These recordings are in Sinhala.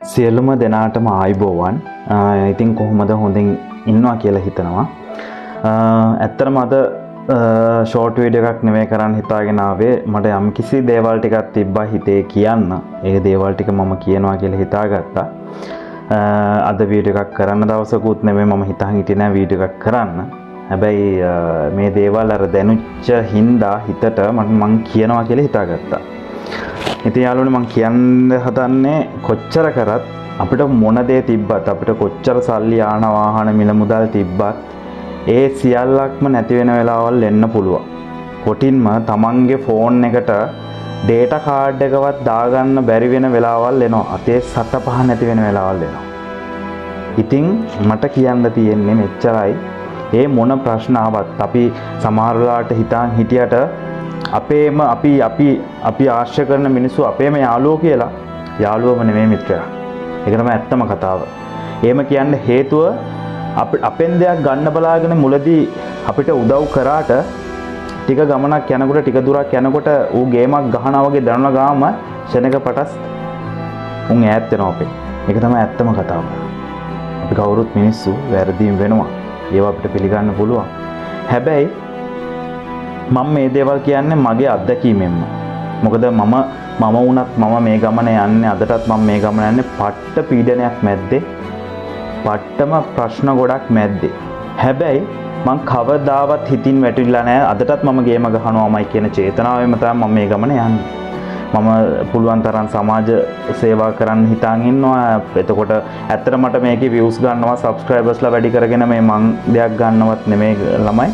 සියලුම දෙනාටම ආයුබෝවන්. ඉතින් කොහොමද හොඳින් ඉන්නවා කියලා හිතනවා. ඇත්තටම අද ෂෝට් වීඩියෝ එකක් නෙමෙයි කරන්න හිතාගෙන ආවේ. මට යම් කිසි දේවල් ටිකක් තිබ්බා හිතේ කියන්න. ඒ දේවල් ටික මම කියනවා කියලා හිතාගත්තා. අද වීඩියෝ එකක් කරන්න දවසකුත් නෙමෙයි මම හිතන් හිටියේ නෑ වීඩියෝ එකක් කරන්න. හැබැයි මේ දේවල් අර දැනුච්ච හින්දා හිතට මම කියනවා කියලා හිතාගත්තා. ඉතින් යාළුවනේ මම කියන්න හදන්නේ කොච්චර කරත් අපිට මොන දේ තිබ්බත් අපිට කොච්චර සල්ලි ආන වාහන මිල මුදල් තිබ්බත් ඒ සියල්ලක්ම නැති වෙන වෙලාවල් එන්න පුළුවන්. කොටින්ම තමන්ගේ ෆෝන් එකට ඩේටා කාඩ් එකවත් දාගන්න බැරි වෙන වෙලාවල් එනවා. අතේ සත පහ නැති වෙන වෙලාවල් එනවා. ඉතින් මට කියන්න තියෙන්නේ මෙච්චරයි. ඒ මොන ප්‍රශ්න ආවත් අපි සමහර වෙලාවට හිතාන් හිටියට අපේම අපි ආශ්‍රය කරන මිනිස්සු අපේම යාළුවෝ කියලා යාළුවම නෙමෙයි මිත්‍රයා. ඒක තමයි ඇත්තම කතාව. එහෙම කියන්න හේතුව අපෙන් දෙයක් ගන්න බලාගෙන මුලදී අපිට උදව් කරාට ටික ගමනක් යනකොට ටික දුරක් යනකොට ඌ ගේමක් ගහනවා වගේ දැනුණ ගාම ෂණක පටස් උන් ඈත් වෙනවා අපේ. ඒක තමයි ඇත්තම කතාව. අපි කවුරුත් මිනිස්සු වැරදීම් වෙනවා. ඒව අපිට පිළිගන්න පුළුවන්. හැබැයි මම මේ දේවල් කියන්නේ මගේ අත්දැකීමෙන්ම. මොකද මම වුණත් මම මේ ගමනේ යන්නේ අදටත් මම මේ ගමන යන්නේ පට්ට පීඩනයක් මැද්දේ. පට්ටම ප්‍රශ්න ගොඩක් මැද්දේ. හැබැයි මං කවදාවත් හිතින් වැටිලා නැහැ. අදටත් මම ගේම ගහනවාමයි කියන චේතනාවෙම තමයි මම මේ ගමන යන්නේ. මම පුළුවන් තරම් සමාජ සේවා කරන්න හිතාන් ඉන්නවා. එතකොට ඇත්තට මට මේකේ views ගන්නවා subscribersලා වැඩි කරගෙන මේ මං දෙයක් ගන්නවත් නෙමෙයි ළමයි.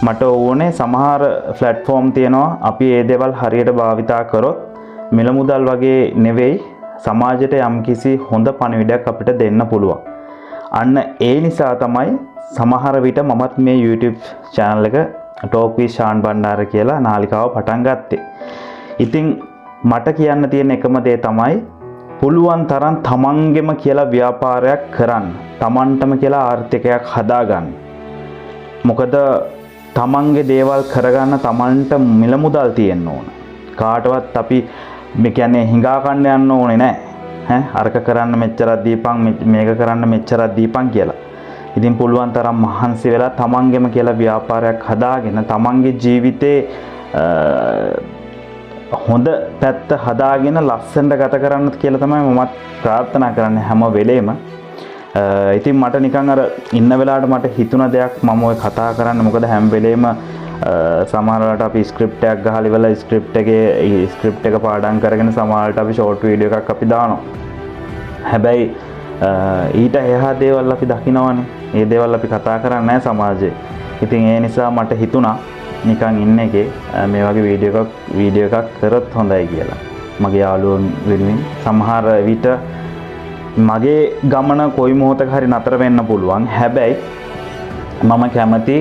මට ඕනේ සමහර platform තියෙනවා අපි ඒ දේවල් හරියට භාවිතා කරොත් මිල මුදල් වගේ නෙවෙයි සමාජයට යම්කිසි හොඳ පණිවිඩයක් අපිට දෙන්න පුළුවන්. අන්න ඒ නිසා තමයි සමහර විට මමත් මේ YouTube channel එක Talk with Shan Bandara කියලා නාලිකාව පටන් ගත්තේ. ඉතින් මට කියන්න තියෙන එකම දේ තමයි පුළුවන් තරම් තමන්ගෙම කියලා ව්‍යාපාරයක් කරන්න. තමන්ටම කියලා ආර්ථිකයක් හදාගන්න. මොකද තමන්ගේ දේවල් කරගන්න තමන්ට මිල මුදල් තියෙන්න ඕන. කාටවත් අපි මේ කියන්නේ හිඟා කන්න යන්න ඕනේ නැහැ. අරක කරන්න මෙච්චරක් දීපන් මේක කරන්න මෙච්චරක් දීපන් කියලා. ඉතින් පුළුවන් තරම් මහන්සි වෙලා තමන්ගෙම කියලා ව්‍යාපාරයක් හදාගෙන තමන්ගේ ජීවිතේ හොඳ පැත්ත හදාගෙන ලස්සනට ගත කරන්න කියලා තමයි මමත් ප්‍රාර්ථනා කරන්නේ හැම වෙලේම. ඉතින් මට නිකන් අර ඉන්න වෙලාවට මට හිතුණ දෙයක් මම ඔය කතා කරන්න. මොකද හැම වෙලේම සමහර වෙලාවට අපි ස්ක්‍රිප්ට් එකක් ගහලා ඉවරලා ස්ක්‍රිප්ට් එක පාඩම් කරගෙන සමහරවිට අපි ෂෝට් වීඩියෝ එකක් අපි දානවා. හැබැයි ඊට එහා දේවල් අපි දකිනවනේ. ඒ දේවල් අපි කතා කරන්නේ නැහැ සමාජයේ. ඉතින් ඒ නිසා මට හිතුණා නිකන් ඉන්න එකේ මේ වගේ වීඩියෝ එකක් කරත් හොඳයි කියලා. මගේ යාළුවෝ වෙනුවෙන් සමහර විට මගේ ගමන කොයි මොහොතක හරි නතර වෙන්න පුළුවන්. හැබැයි මම කැමති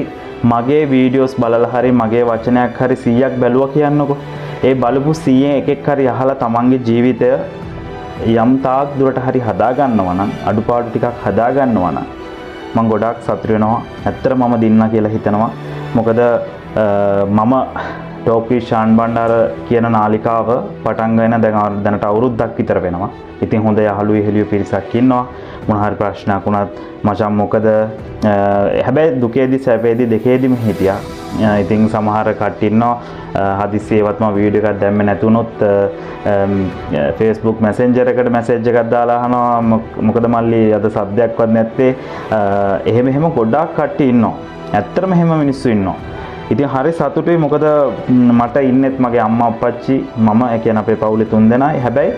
මගේ වීඩියෝස් බලලා හරි මගේ වචනයක් හරි 100ක් බැලුවා කියන්නකො. ඒ බලපු 100න් එකෙක් හරි අහලා තමන්ගේ ජීවිතය යම් තාක් දුරට හරි හදා ගන්නවා නම් අඩුපාඩු ටිකක් හදා ගන්නවා නම් මම ගොඩාක් සතුටු වෙනවා. ඇත්තට මම දින්නා කියලා හිතනවා. මොකද මම Talk with Shan Bandara කියන නාලිකාව පටන් ගන්න දැනට අවුරුද්දක් විතර වෙනවා. ඉතින් හොඳ යහළුවෝ හෙළියෝ පිරිසක් ඉන්නවා. මොන හරි ප්‍රශ්නයක් වුණත් මචං මොකද හැබැයි දුකේදී සැපේදී දෙකේදීම හිටියා. ඉතින් සමහර කට්ටිය ඉන්නවා හදිස්සියේවත් මම වීඩියෝ එකක් දැම්මේ නැතුනොත් Facebook Messenger එකට මැසේජ් එකක් දාලා අහනවා මොකද මල්ලි අද සද්දයක්වත් නැත්තේ. එහෙම ගොඩාක් කට්ටිය ඉන්නවා. ඇත්තටම එහෙම මිනිස්සු ඉන්නවා. ඉතින් හරි සතුටුයි. මොකද මට ඉන්නෙත් මගේ අම්මා අප්පච්චි මම කියන්නේ අපේ පවුලේ 3 දෙනායි. හැබැයි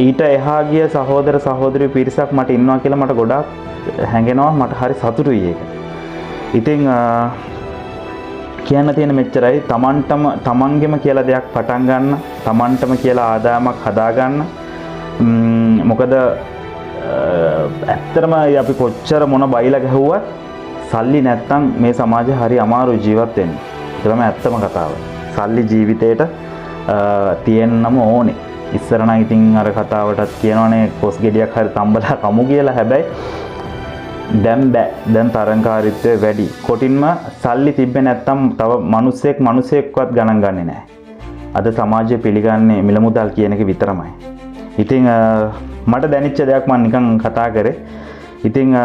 ඊට එහා ගිය සහෝදර සහෝදරියෝ පිරිසක් මට ඉන්නවා කියලා මට ගොඩාක් හැඟෙනවා. මට හරි සතුටුයි ඒක. ඉතින් කියන්න තියෙන මෙච්චරයි. තමන්ගෙම කියලා දෙයක් පටන් ගන්න. තමන්ටම කියලා ආදායමක් හදාගන්න. මොකද ඇත්තටම අපි කොච්චර මොන බයිලා ගැහුවත් සල්ලි නැත්තම් මේ සමාජේ හරි අමාරු ජීවත් වෙන්න. ඒක තමයි ඇත්තම කතාව. සල්ලි ජීවිතේට තියෙන්නම ඕනේ. ඉස්සර නම් ඉතින් අර කතාවටත් කියනවනේ කොස් ගෙඩියක් හරි තම්බලා කමු කියලා. හැබැයි දැන් බෑ. දැන් තරංකාරීත්වය වැඩි. කොටින්ම සල්ලි තිබ්බේ නැත්තම් තව මිනිසෙක්වත් ගණන් ගන්නේ නැහැ. අද සමාජය පිළිගන්නේ මිල මුදල් කියන එක විතරමයි. ඉතින් මට දැනෙච්ච දෙයක් මම නිකන් කතා කරේ. ඉතින්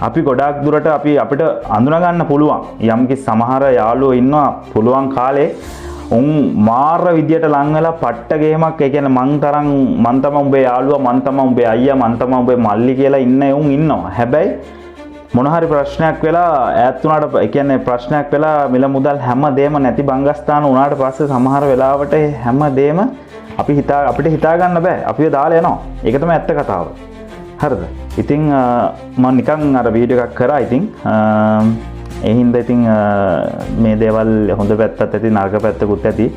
අපි ගොඩාක් දුරට අපිට අඳුන ගන්න පුළුවන්. යම්කි සමහර යාළුවෝ ඉන්නවා පුළුවන් කාලේ උන් මාර විදියට ලං වෙලා පට්ට ගේමක් ඒ කියන්නේ මං තමයි උඹේ යාළුවා මං තමයි උඹේ අයියා මං තමයි උඹේ මල්ලි කියලා ඉන්න උන් ඉන්නවා. හැබැයි මොන හරි ප්‍රශ්නයක් වෙලා ඈත් වුණාට ඒ කියන්නේ ප්‍රශ්නයක් වෙලා මිල මුදල් හැමදේම නැති බංගස්ථාන වුණාට පස්සේ සමහර වෙලාවට හැමදේම අපිට හිතා ගන්න බෑ. අපිව දාලා යනවා. ඒක තමයි ඇත්ත කතාව. හරිද? ඉතින් මම නිකන් අර වීඩියෝ එකක් කරා. ඉතින් ඒ හින්දා ඉතින් මේ දේවල් හොඳ පැත්තත් ඇති නරක පැත්තකුත් ඇති.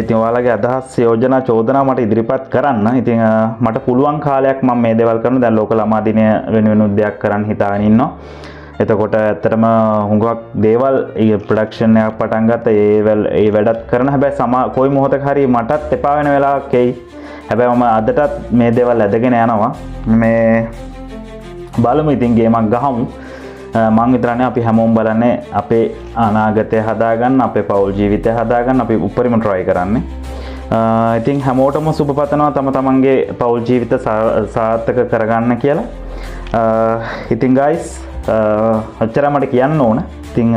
ඉතින් ඔයාලගේ අදහස් යෝජනා චෝදනා මට ඉදිරිපත් කරන්න. ඉතින් මට පුළුවන් කාලයක් මම මේ දේවල් කරන දැන් ලෝක ළමා දිනය වෙනුවෙන් දෙයක් කරන්න හිතාගෙන ඉන්නවා. එතකොට ඇත්තටම හුඟක් දේවල් ප්‍රොඩක්ෂන් එකක් පටන් ගත්තා. ඒ වැඩත් කරන හැබැයි කොයි මොහොතක හරි මටත් එපා වෙන වෙලාවක් එයි. හැබැයි මම අදටත් මේ දේවල් ඇදගෙන යනවා. මේ බලමු ඉතින් ගේමක් ගහමු. මං විතරනේ අපි හැමෝම බලන්නේ අපේ අනාගතය හදාගන්න, අපේ පෞල් ජීවිතය හදාගන්න අපි උපරිම try කරන්නේ. ඉතින් හැමෝටම සුබ පතනවා තම තමන්ගේ පෞල් ජීවිත සාර්ථක කරගන්න කියලා. ඉතින් guys අච්චර මට කියන්න ඕන. ඉතින්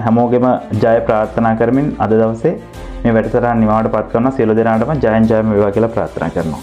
හැමෝගෙම ජය ප්‍රාර්ථනා කරමින් අද දවසේ මේ වැඩසටහන නිමාවට පත් කරන සියලු දෙනාටම ජයෙන් ජයම වේවා කියලා ප්‍රාර්ථනා කරනවා.